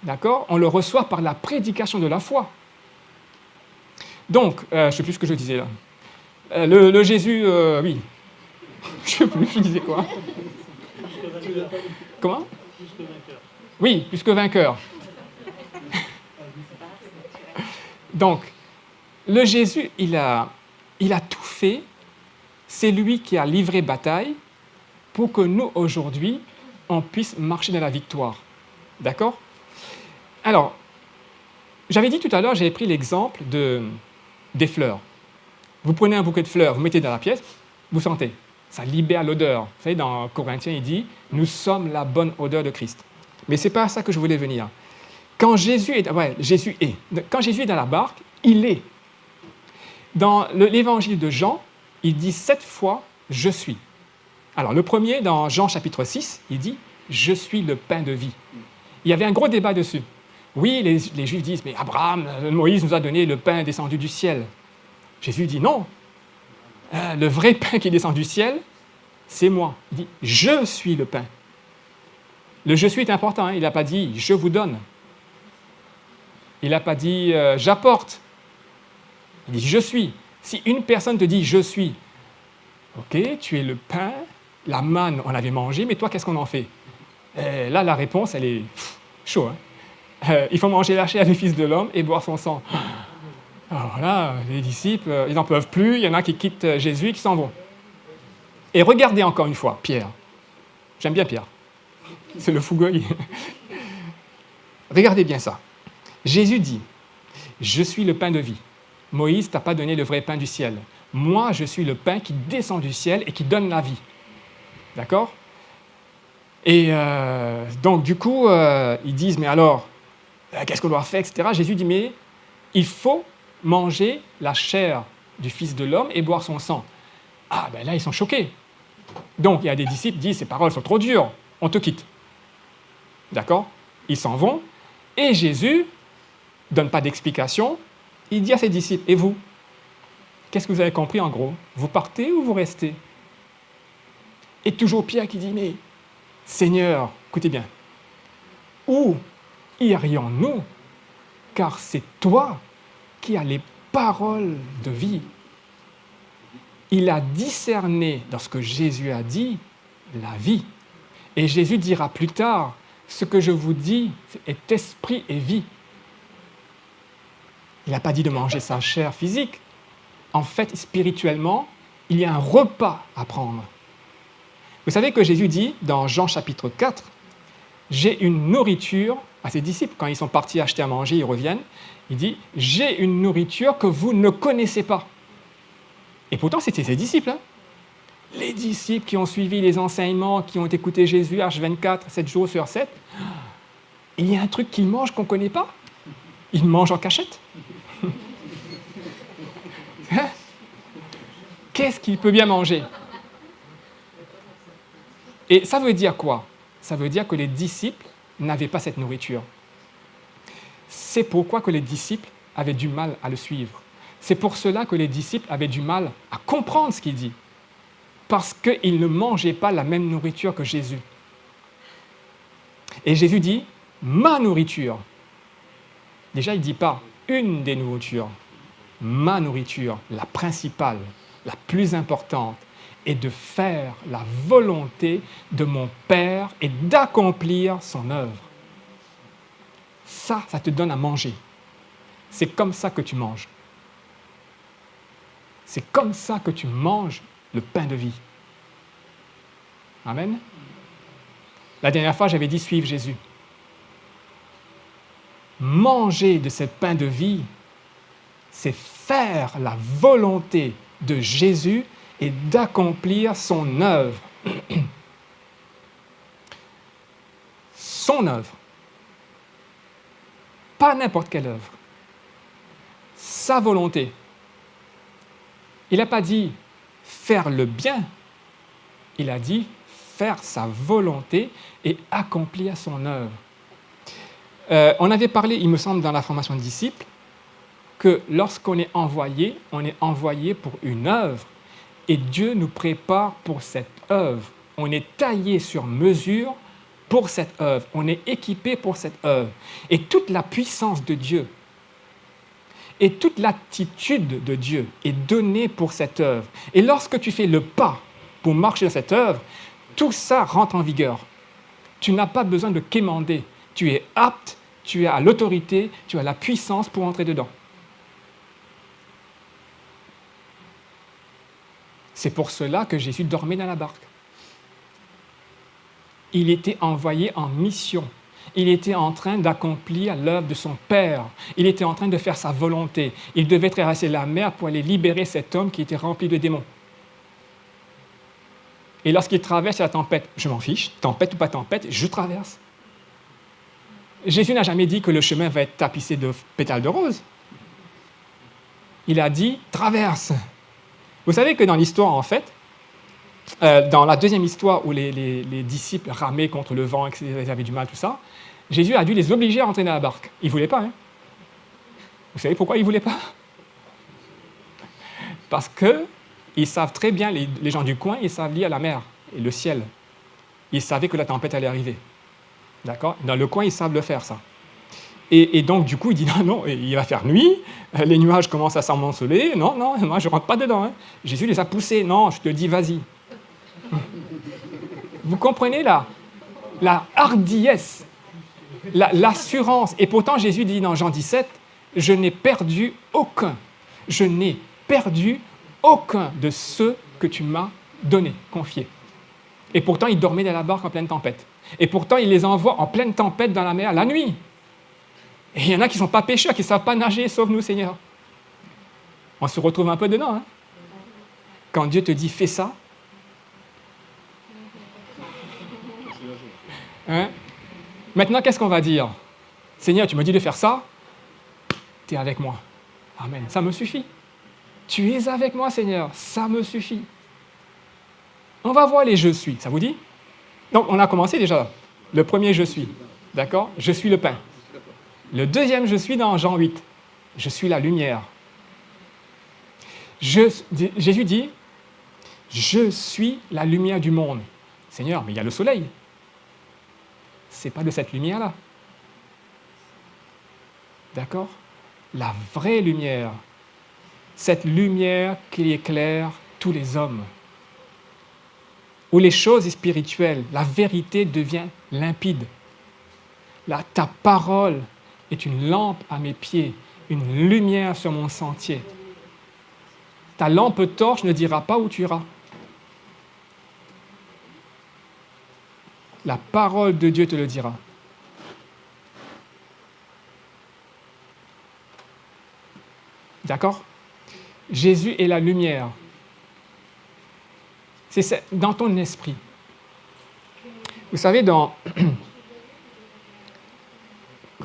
D'accord? On le reçoit par la prédication de la foi. Donc, je ne sais plus ce que je disais là. Le Jésus, oui. Je ne sais plus, je disais quoi. Comment? Plus que vainqueur. Oui, plus que vainqueur. Donc, le Jésus, il a tout fait. C'est lui qui a livré bataille pour que nous, aujourd'hui, on puisse marcher dans la victoire. D'accord? Alors, j'avais dit tout à l'heure, j'avais pris l'exemple des fleurs. Vous prenez un bouquet de fleurs, vous mettez dans la pièce, vous sentez. Ça libère l'odeur. Vous savez, dans Corinthiens, il dit « Nous sommes la bonne odeur de Christ ». Mais ce n'est pas à ça que je voulais venir. Quand Jésus est dans la barque, il est. Dans l'évangile de Jean, il dit 7 fois « Je suis ». Alors, le premier, dans Jean chapitre 6, il dit « Je suis le pain de vie ». Il y avait un gros débat dessus. Oui, les Juifs disent « Mais Abraham, Moïse nous a donné le pain descendu du ciel ». Jésus dit « Non, le vrai pain qui descend du ciel, c'est moi ». Il dit « Je suis le pain ». Le « je suis » est important, hein. Il n'a pas dit « je vous donne ». Il n'a pas dit « j'apporte ». Il dit « je suis ». Si une personne te dit « je suis », ok, tu es le pain, la manne, on l'avait mangé, mais toi, qu'est-ce qu'on en fait? Là, la réponse, elle est chaud. Hein. Il faut manger la chair du Fils de l'homme et boire son sang. Alors là, les disciples, ils n'en peuvent plus, il y en a qui quittent Jésus et qui s'en vont. Et regardez encore une fois, Pierre. J'aime bien Pierre. C'est le fougueux. Regardez bien ça. Jésus dit, « Je suis le pain de vie. Moïse t'a pas donné le vrai pain du ciel. Moi, je suis le pain qui descend du ciel et qui donne la vie. » D'accord? Et donc, du coup, ils disent, « Mais alors, qu'est-ce qu'on doit faire, etc. » Jésus dit, « Mais il faut manger la chair du Fils de l'homme et boire son sang. » Ah, ben là, ils sont choqués. Donc, il y a des disciples qui disent, « Ces paroles sont trop dures, on te quitte. » D'accord? Ils s'en vont, et Jésus ne donne pas d'explication. Il dit à ses disciples, « Et vous? Qu'est-ce que vous avez compris en gros? Vous partez ou vous restez? » Et toujours Pierre qui dit, « Mais Seigneur, écoutez bien, où irions-nous? Car c'est toi qui as les paroles de vie. » Il a discerné dans ce que Jésus a dit la vie. Et Jésus dira plus tard, ce que je vous dis est esprit et vie. Il n'a pas dit de manger sa chair physique. En fait, spirituellement, il y a un repas à prendre. Vous savez que Jésus dit dans Jean chapitre 4, « J'ai une nourriture » à ses disciples, quand ils sont partis acheter à manger, ils reviennent, il dit « J'ai une nourriture que vous ne connaissez pas. » Et pourtant, c'était ses disciples. Hein. Les disciples qui ont suivi les enseignements, qui ont écouté Jésus H24, 7 jours sur 7, il y a un truc qu'ils mangent qu'on ne connaît pas. Ils mangent en cachette. Hein? Qu'est-ce qu'il peut bien manger? Et ça veut dire quoi? Ça veut dire que les disciples n'avaient pas cette nourriture. C'est pourquoi que les disciples avaient du mal à le suivre. C'est pour cela que les disciples avaient du mal à comprendre ce qu'il dit. Parce qu'ils ne mangeaient pas la même nourriture que Jésus. Et Jésus dit, « Ma nourriture ». Déjà, il ne dit pas « une des nourritures ». Ma nourriture, la principale, la plus importante, est de faire la volonté de mon Père et d'accomplir son œuvre. Ça te donne à manger. C'est comme ça que tu manges. C'est comme ça que tu manges le pain de vie. Amen. La dernière fois, j'avais dit suivre Jésus. Manger de ce pain de vie, c'est faire la volonté de Jésus et d'accomplir son œuvre. Son œuvre. Pas n'importe quelle œuvre. Sa volonté. Il n'a pas dit faire le bien, il a dit faire sa volonté et accomplir son œuvre. On avait parlé, il me semble, dans la formation de disciples, que lorsqu'on est envoyé pour une œuvre, et Dieu nous prépare pour cette œuvre. On est taillé sur mesure pour cette œuvre. On est équipé pour cette œuvre. Et toute la puissance de Dieu Et toute l'attitude de Dieu est donnée pour cette œuvre. Et lorsque tu fais le pas pour marcher dans cette œuvre, tout ça rentre en vigueur. Tu n'as pas besoin de quémander. Tu es apte, tu as l'autorité, tu as la puissance pour entrer dedans. C'est pour cela que Jésus dormait dans la barque. Il était envoyé en mission. Il était en train d'accomplir l'œuvre de son Père. Il était en train de faire sa volonté. Il devait traverser la mer pour aller libérer cet homme qui était rempli de démons. Et lorsqu'il traverse la tempête, je m'en fiche, tempête ou pas tempête, je traverse. Jésus n'a jamais dit que le chemin va être tapissé de pétales de rose. Il a dit « traverse ». Vous savez que dans l'histoire, en fait, dans la deuxième histoire où les disciples ramaient contre le vent, qu'ils avaient du mal, tout ça, Jésus a dû les obliger à entrer dans la barque. Ils ne voulaient pas. Hein? Vous savez pourquoi ils ne voulaient pas? Parce qu'ils savent très bien, les gens du coin, ils savent lire la mer et le ciel. Ils savaient que la tempête allait arriver. D'accord? Dans le coin, ils savent le faire, ça. Et donc, du coup, il dit non, il va faire nuit, les nuages commencent à s'amonceler, non, moi, je ne rentre pas dedans. Hein. Jésus les a poussés, non, je te dis, vas-y. Vous comprenez la hardiesse, l'assurance. Et pourtant, Jésus dit dans Jean 17, je n'ai perdu aucun de ceux que tu m'as donnés, confiés. Et pourtant, il dormait dans la barque en pleine tempête. Et pourtant, il les envoie en pleine tempête dans la mer la nuit. Et il y en a qui ne sont pas pêcheurs, qui ne savent pas nager, sauve-nous Seigneur. On se retrouve un peu dedans. Hein? Quand Dieu te dit, fais ça. Hein? Maintenant, qu'est-ce qu'on va dire? Seigneur, tu me dis de faire ça, tu es avec moi. Amen, ça me suffit. Tu es avec moi, Seigneur, ça me suffit. On va voir les « je suis », ça vous dit? Donc, on a commencé déjà. Le premier « je suis », d'accord? Je suis le pain. Le deuxième « je suis » dans Jean 8. Je suis la lumière. Jésus dit, je suis la lumière du monde. Seigneur, mais il y a le soleil. Ce n'est pas de cette lumière-là. D'accord? La vraie lumière. Cette lumière qui éclaire tous les hommes. Où les choses spirituelles, la vérité devient limpide. Ta parole est une lampe à mes pieds, une lumière sur mon sentier. Ta lampe torche ne dira pas où tu iras. La parole de Dieu te le dira. D'accord? Jésus est la lumière. C'est dans ton esprit. Vous savez, dans...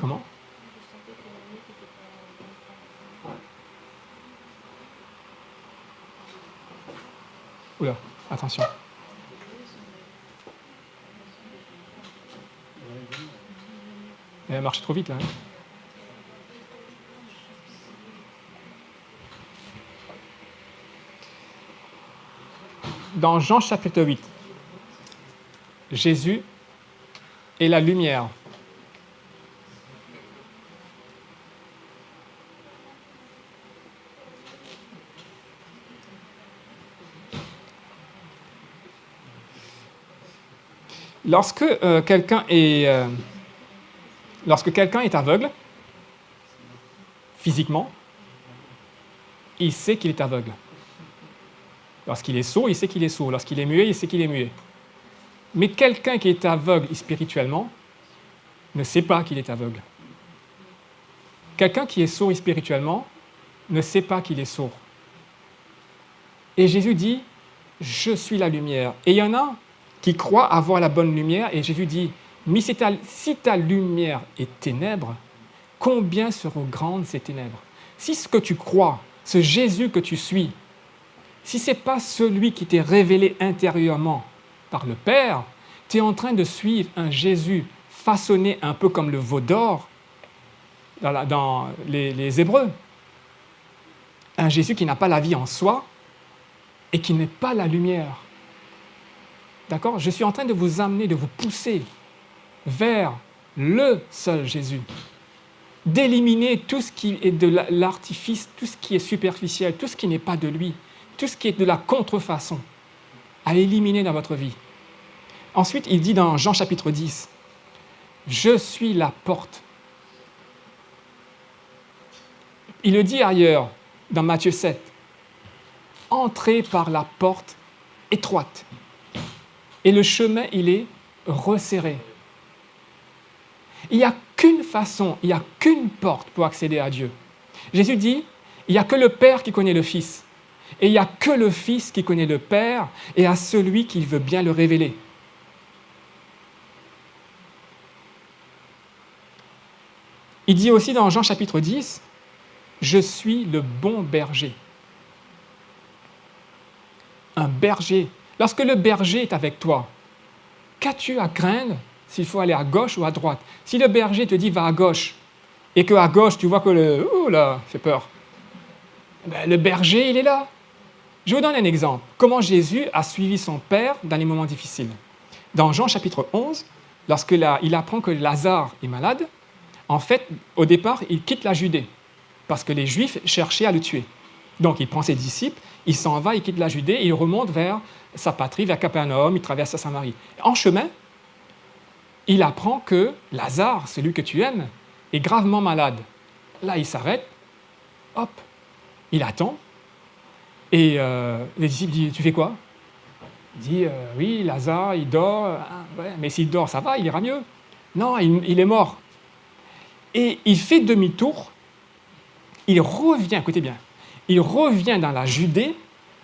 Comment? Oula, attention. Elle a marché trop vite, là. Hein? Dans Jean chapitre 8, Jésus est la lumière. Lorsque quelqu'un est aveugle, physiquement, il sait qu'il est aveugle. Lorsqu'il est sourd, il sait qu'il est sourd. Lorsqu'il est muet, il sait qu'il est muet. Mais quelqu'un qui est aveugle spirituellement ne sait pas qu'il est aveugle. Quelqu'un qui est sourd spirituellement ne sait pas qu'il est sourd. Et Jésus dit, je suis la lumière. Et il y en a qui croient avoir la bonne lumière, et Jésus dit, mais si ta lumière est ténèbre, combien seront grandes ces ténèbres? Si ce que tu crois, ce Jésus que tu suis, si ce n'est pas celui qui t'est révélé intérieurement par le Père, tu es en train de suivre un Jésus façonné un peu comme le veau d'or dans les Hébreux. Un Jésus qui n'a pas la vie en soi et qui n'est pas la lumière. D'accord? Je suis en train de vous amener, de vous pousser vers le seul Jésus. d'éliminer tout ce qui est de l'artifice, tout ce qui est superficiel, tout ce qui n'est pas de lui, tout ce qui est de la contrefaçon, à éliminer dans votre vie. Ensuite, il dit dans Jean chapitre 10, « Je suis la porte ». Il le dit ailleurs, dans Matthieu 7, « Entrez par la porte étroite ». Et le chemin, il est resserré. Il n'y a qu'une façon, il n'y a qu'une porte pour accéder à Dieu. Jésus dit, il n'y a que le Père qui connaît le Fils. Et il n'y a que le Fils qui connaît le Père et à celui qui veut bien le révéler. Il dit aussi dans Jean chapitre 10, « Je suis le bon berger ». Un berger. Lorsque le berger est avec toi, qu'as-tu à craindre s'il faut aller à gauche ou à droite? Si le berger te dit « va à gauche » et qu'à gauche tu vois que le « ouh là, fait peur », ben, le berger, il est là. Je vous donne un exemple. Comment Jésus a suivi son Père dans les moments difficiles. Dans Jean chapitre 11, lorsqu'il apprend que Lazare est malade, en fait, au départ, il quitte la Judée parce que les Juifs cherchaient à le tuer. Donc, il prend ses disciples, il s'en va, il quitte la Judée, et il remonte vers sa patrie, vers Capernaum, il traverse la Samarie. En chemin, il apprend que Lazare, celui que tu aimes, est gravement malade. Là, il s'arrête, hop, il attend, et les disciples disent « Tu fais quoi ?» Il dit « Oui, Lazare, il dort, ouais, mais s'il dort, ça va, il ira mieux. » Non, il est mort. Et il fait demi-tour, il revient, écoutez bien, il revient dans la Judée,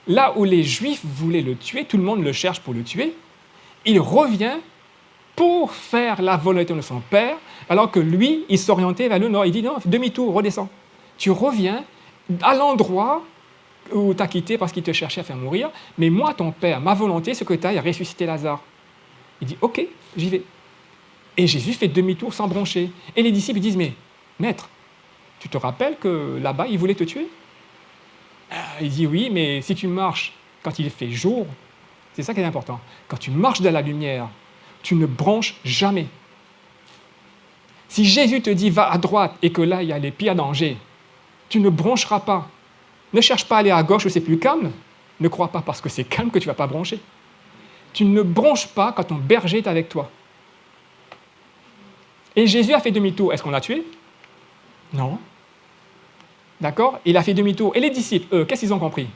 là où les Juifs voulaient le tuer, tout le monde le cherche pour le tuer, il revient pour faire la volonté de son Père, alors que lui, il s'orientait vers le nord. Il dit non, demi-tour, redescends. Tu reviens à l'endroit où tu as quitté parce qu'il te cherchait à faire mourir, mais moi, ton Père, ma volonté, c'est que tu ailles ressusciter Lazare. Il dit ok, j'y vais. Et Jésus fait demi-tour sans broncher. Et les disciples disent mais maître, tu te rappelles que là-bas, il voulait te tuer? Il dit oui, mais si tu marches quand il fait jour, c'est ça qui est important. Quand tu marches dans la lumière, tu ne bronches jamais. Si Jésus te dit va à droite et que là il y a les pires dangers, tu ne broncheras pas. Ne cherche pas à aller à gauche où c'est plus calme. Ne crois pas parce que c'est calme que tu ne vas pas broncher. Tu ne bronches pas quand ton berger est avec toi. Et Jésus a fait demi-tour. Est-ce qu'on l'a tué? Non. D'accord? Il a fait demi-tour. Et les disciples, eux, qu'est-ce qu'ils ont compris?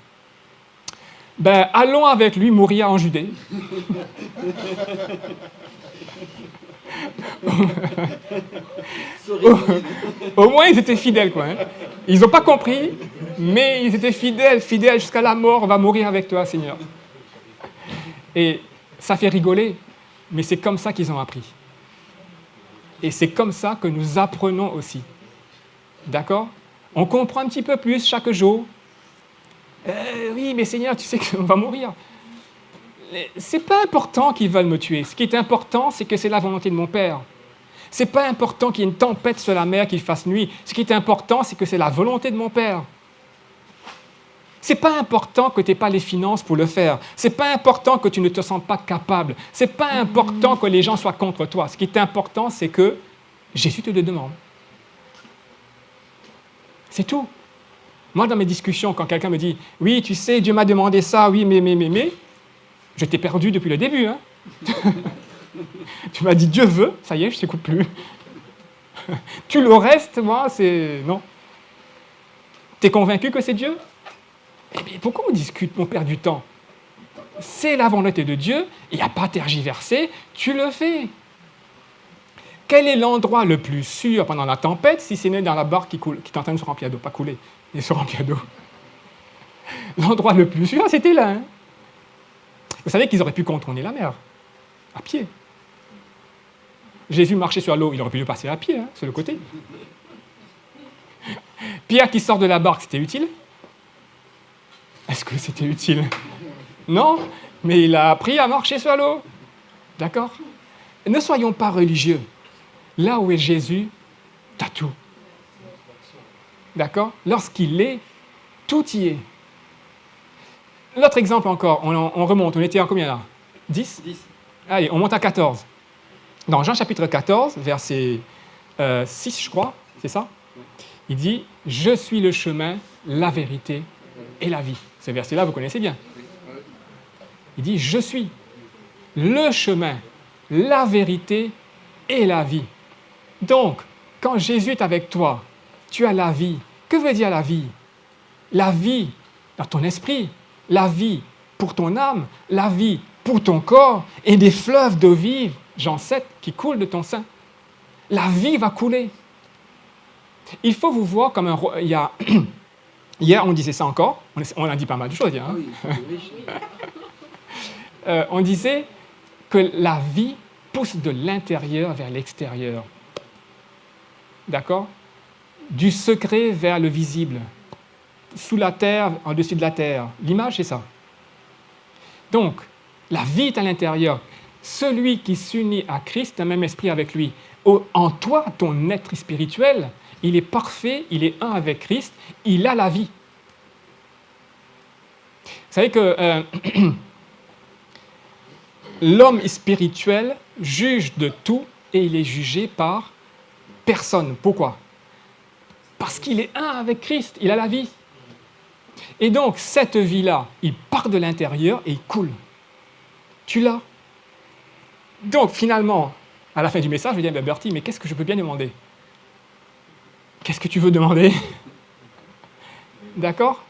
Ben, allons avec lui mourir en Judée. Au moins, ils étaient fidèles, quoi. Hein. Ils n'ont pas compris, mais ils étaient fidèles jusqu'à la mort. On va mourir avec toi, Seigneur. Et ça fait rigoler, mais c'est comme ça qu'ils ont appris. Et c'est comme ça que nous apprenons aussi. D'accord? On comprend un petit peu plus chaque jour. Oui, mais Seigneur, tu sais qu'on va mourir. C'est pas important qu'ils veulent me tuer. Ce qui est important, c'est que c'est la volonté de mon Père. C'est pas important qu'il y ait une tempête sur la mer, qu'il fasse nuit. Ce qui est important, c'est que c'est la volonté de mon Père. C'est pas important que tu n'aies pas les finances pour le faire. C'est pas important que tu ne te sens pas capable. C'est pas important que les gens soient contre toi. Ce qui est important, c'est que Jésus te le demande. C'est tout. Moi, dans mes discussions, quand quelqu'un me dit « Oui, tu sais, Dieu m'a demandé ça, oui, mais… » Je t'ai perdu depuis le début. Hein. Tu m'as dit « Dieu veut », ça y est, je ne t'écoute plus. Tu le restes, moi, c'est… Non. Tu es convaincu que c'est Dieu? Eh bien, pourquoi on discute, on perd du temps? C'est la volonté de Dieu, il n'y a pas à tergiverser, tu le fais. Quel est l'endroit le plus sûr pendant la tempête si c'est né dans la barque qui est en train de se remplir d'eau? Pas couler, mais se remplir d'eau. L'endroit le plus sûr, c'était là. Hein. Vous savez qu'ils auraient pu contourner la mer, à pied. Jésus marchait sur l'eau, il aurait pu le passer à pied, hein, sur le côté. Pierre qui sort de la barque, c'était utile? Est-ce que c'était utile? Non, mais il a appris à marcher sur l'eau. D'accord? Ne soyons pas religieux. Là où est Jésus, t'as tout. D'accord? Lorsqu'il est, tout y est. L'autre exemple encore, on remonte, on était en combien là? 10? 10. Allez, on monte à 14. Dans Jean chapitre 14, verset 6, je crois. C'est ça? Il dit « Je suis le chemin, la vérité et la vie ». Ce verset-là, vous connaissez bien. Il dit « Je suis le chemin, la vérité et la vie ». Donc, quand Jésus est avec toi, tu as la vie. Que veut dire la vie? La vie dans ton esprit, la vie pour ton âme, la vie pour ton corps et des fleuves d'eau vive, Jean 7, qui coulent de ton sein. La vie va couler. Il faut vous voir comme un... Il y a... Hier, on disait ça encore. On a dit pas mal de choses hier. Hein? Ah oui, On disait que la vie pousse de l'intérieur vers l'extérieur. D'accord? Du secret vers le visible. Sous la terre, en dessus de la terre. L'image, c'est ça. Donc, la vie est à l'intérieur. Celui qui s'unit à Christ a un même esprit avec lui. En toi, ton être spirituel, il est parfait, il est un avec Christ, il a la vie. Vous savez que l'homme spirituel juge de tout et il est jugé par personne. Pourquoi? Parce qu'il est un avec Christ, il a la vie. Et donc, cette vie-là, il part de l'intérieur et il coule. Tu l'as. Donc, finalement, à la fin du message, je vais dire, Bertie, mais qu'est-ce que je peux bien demander? Qu'est-ce que tu veux demander? D'accord?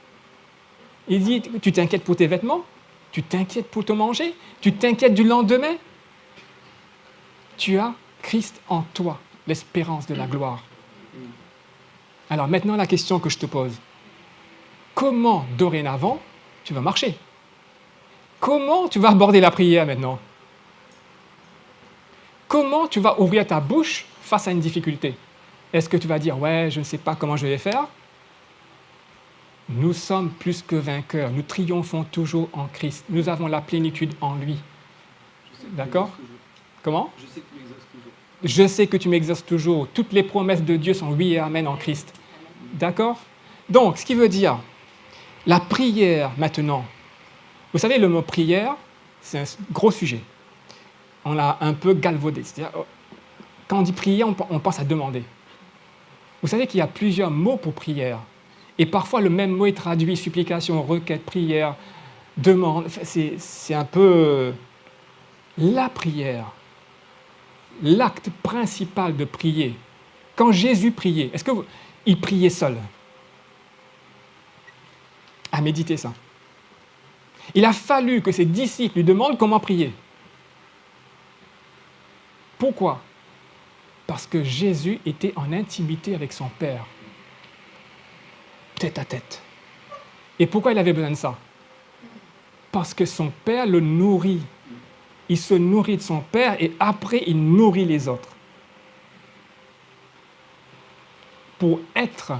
Il dit, tu t'inquiètes pour tes vêtements? Tu t'inquiètes pour te manger? Tu t'inquiètes du lendemain? Tu as Christ en toi, l'espérance de la gloire. Alors maintenant, la question que je te pose. Comment, dorénavant, tu vas marcher? Comment tu vas aborder la prière maintenant? Comment tu vas ouvrir ta bouche face à une difficulté? Est-ce que tu vas dire, ouais, je ne sais pas comment je vais faire? Nous sommes plus que vainqueurs. Nous triomphons toujours en Christ. Nous avons la plénitude en lui. D'accord? Comment? Je sais que tu m'exauces toujours. Je sais que tu m'exauces toujours. Toutes les promesses de Dieu sont oui et amen en Christ. D'accord? Donc, ce qui veut dire, la prière maintenant. Vous savez, le mot prière, c'est un gros sujet. On l'a un peu galvaudé. C'est-à-dire, quand on dit prière, on pense à demander. Vous savez qu'il y a plusieurs mots pour prière. Et parfois, le même mot est traduit supplication, requête, prière, demande. C'est un peu la prière. L'acte principal de prier. Quand Jésus priait, est-ce qu'il priait seul? À méditer ça. Il a fallu que ses disciples lui demandent comment prier. Pourquoi? Parce que Jésus était en intimité avec son Père. Tête à tête. Et pourquoi il avait besoin de ça? Parce que son Père le nourrit. Il se nourrit de son Père et après il nourrit les autres. Pour être,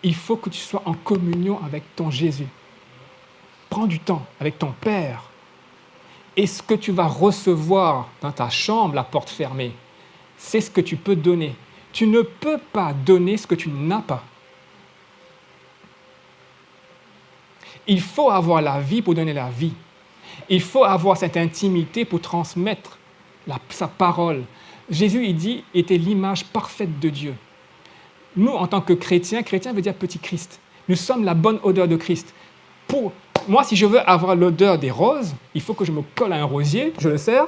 il faut que tu sois en communion avec ton Jésus. Prends du temps avec ton Père. Et ce que tu vas recevoir dans ta chambre, la porte fermée, c'est ce que tu peux donner. Tu ne peux pas donner ce que tu n'as pas. Il faut avoir la vie pour donner la vie. Il faut avoir cette intimité pour transmettre sa parole. Jésus, il dit, était l'image parfaite de Dieu. Nous, en tant que chrétiens, chrétien veut dire petit Christ. Nous sommes la bonne odeur de Christ. Moi, si je veux avoir l'odeur des roses, il faut que je me colle à un rosier, je le serre.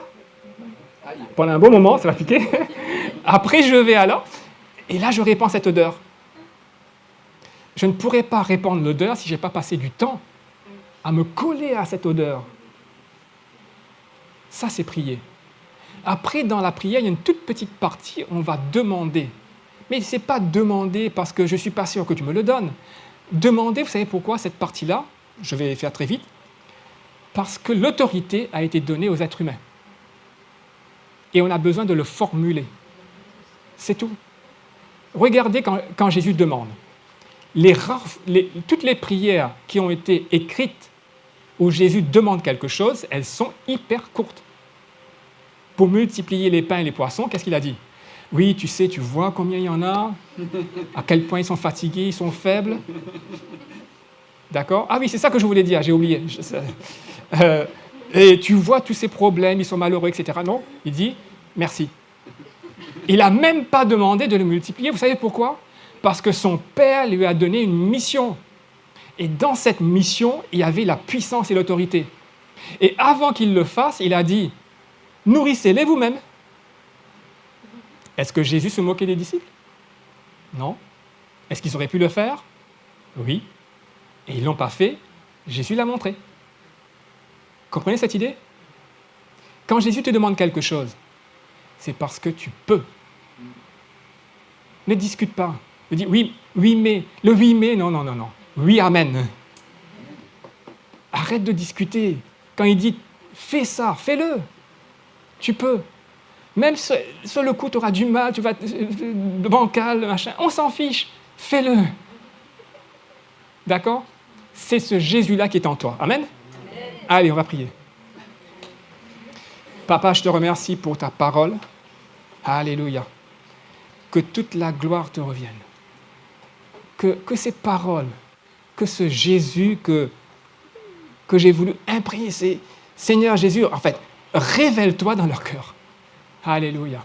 Pendant un bon moment, ça va piquer. Après, je vais alors, et là, je répands cette odeur. Je ne pourrais pas répandre l'odeur si je n'ai pas passé du temps à me coller à cette odeur. Ça, c'est prier. Après, dans la prière, il y a une toute petite partie, on va demander. Mais ce n'est pas demander parce que je ne suis pas sûr que tu me le donnes. Demander, vous savez pourquoi cette partie-là? Je vais faire très vite. Parce que l'autorité a été donnée aux êtres humains. Et on a besoin de le formuler. C'est tout. Regardez quand Jésus demande. Toutes les prières qui ont été écrites où Jésus demande quelque chose, elles sont hyper courtes. Pour multiplier les pains et les poissons, qu'est-ce qu'il a dit? Oui, tu sais, tu vois combien il y en a, à quel point ils sont fatigués, ils sont faibles. D'accord? Ah oui, c'est ça que je voulais dire, j'ai oublié. Et tu vois tous ces problèmes, ils sont malheureux, etc. Non, il dit merci. Il n'a même pas demandé de le multiplier. Vous savez pourquoi? Parce que son Père lui a donné une mission. Et dans cette mission, il y avait la puissance et l'autorité. Et avant qu'il le fasse, il a dit, nourrissez-les vous-même. Est-ce que Jésus se moquait des disciples? Non. Est-ce qu'ils auraient pu le faire? Oui. Et ils ne l'ont pas fait. Jésus l'a montré. Comprenez cette idée? Quand Jésus te demande quelque chose, c'est parce que tu peux. Ne discute pas. Ne dis oui, oui, mais. Le oui, mais, non, non, non, non. Oui, amen. Arrête de discuter. Quand il dit fais ça, fais-le. Tu peux. Même sur le coup, tu auras du mal, tu vas bancal, machin. On s'en fiche. Fais-le. D'accord? C'est ce Jésus-là qui est en toi. Amen? Allez, on va prier. Papa, je te remercie pour ta parole. Alléluia. Que toute la gloire te revienne. Que ces paroles, que ce Jésus que j'ai voulu imprimer, Seigneur Jésus, en fait, révèle-toi dans leur cœur. Alléluia.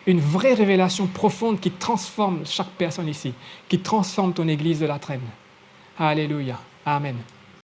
Une vraie révélation profonde qui transforme chaque personne ici, qui transforme ton église de la Trêve. Alléluia. Amen.